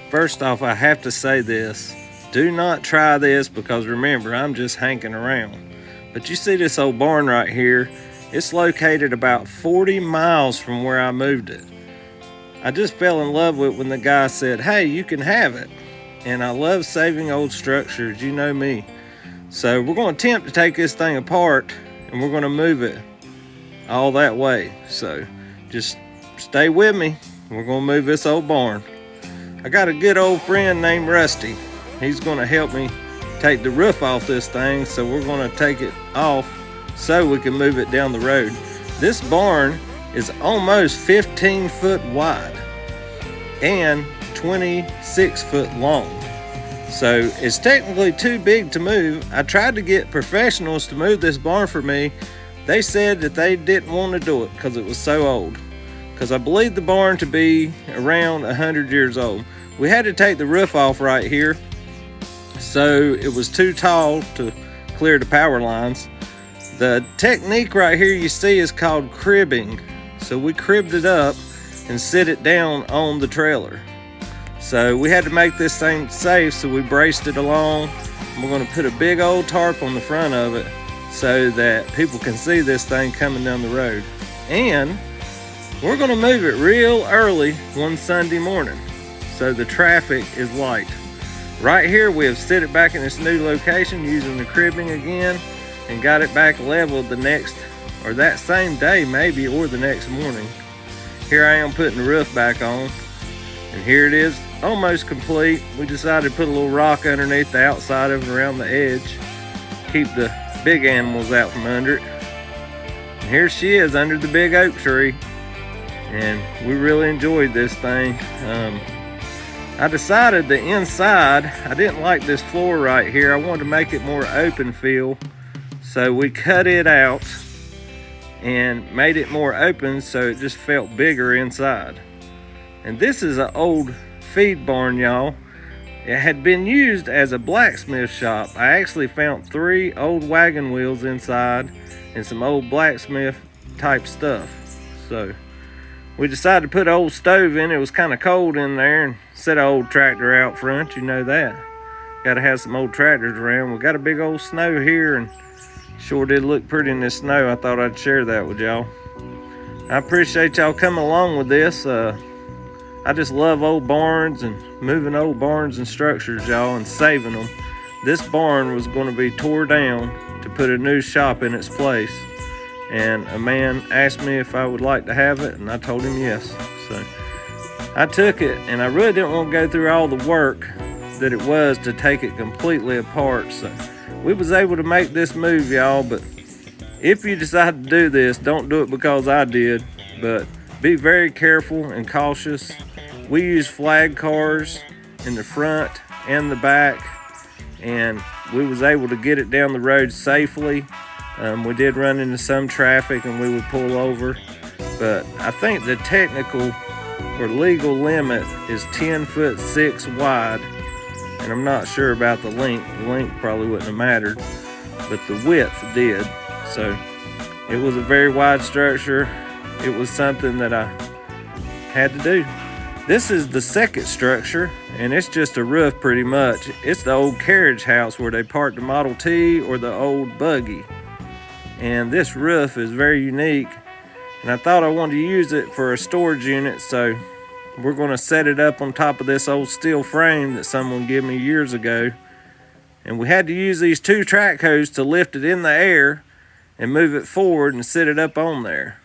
First off, I have to say this. Do not try this because remember, I'm just hanking around. But you see this old barn right here? It's located about 40 miles from where I moved it. I just fell in love with it when the guy said, hey, you can have it. And I love saving old structures, you know me. So we're going to attempt to take this thing apart and we're going to move it all that way. So just stay with me. We're going to move this old barn. I got a good old friend named Rusty. He's going to help me take the roof off this thing, so we're going to take it off so we can move it down the road. This barn is almost 15 foot wide and 26 foot long. So it's technically too big to move. I tried to get professionals to move this barn for me. They said that they didn't want to do it because it was so old. Because I believe the barn to be around 100 years old. We had to take the roof off right here, so it was too tall to clear the power lines. The technique right here you see is called cribbing. So we cribbed it up and sit it down on the trailer. So we had to make this thing safe, so we braced it along. We're going to put a big old tarp on the front of it so that people can see this thing coming down the road. And we're going to move it real early one Sunday morning so the traffic is light. Right here we have set it back in this new location using the cribbing again and got it back leveled the next, or that same day maybe, or the next morning. Here I am putting the roof back on, and here it is almost complete. We decided to put a little rock underneath the outside of it around the edge, keep the big animals out from under it. And here she is under the big oak tree. And we really enjoyed this thing. I decided the inside, I didn't like this floor right here. I wanted to make it more open feel. So we cut it out and made it more open so it just felt bigger inside. And this is an old feed barn, y'all. It had been used as a blacksmith shop. I actually found 3 old wagon wheels inside and some old blacksmith type stuff. So we decided to put an old stove in. It was kind of cold in there, and set an old tractor out front. You know that. Got to have some old tractors around. We got a big old snow here, and sure did look pretty in this snow. I thought I'd share that with y'all. I appreciate y'all coming along with this. I just love old barns and moving old barns and structures, y'all, and saving them. This barn was going to be tore down to put a new shop in its place. And a man asked me if I would like to have it, and I told him yes. So I took it, and I really didn't want to go through all the work that it was to take it completely apart. So we was able to make this move, y'all. But if you decide to do this, don't do it because I did, but be very careful and cautious. We use flag cars in the front and the back, and we was able to get it down the road safely. We did run into some traffic and we would pull over, but I think the technical or legal limit is 10 foot 6 wide, and I'm not sure about the length. The length probably wouldn't have mattered, but the width did. So it was a very wide structure. It was something that I had to do. This is the second structure, and it's just a roof pretty much. It's the old carriage house where they parked the Model T or the old buggy. And this roof is very unique, and I thought I wanted to use it for a storage unit, so we're going to set it up on top of this old steel frame that someone gave me years ago. And we had to use these 2 track hoses to lift it in the air and move it forward and sit it up on there.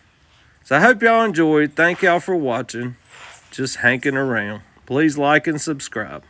So I hope y'all enjoyed. Thank y'all for watching. Just hanking around. Please like and subscribe.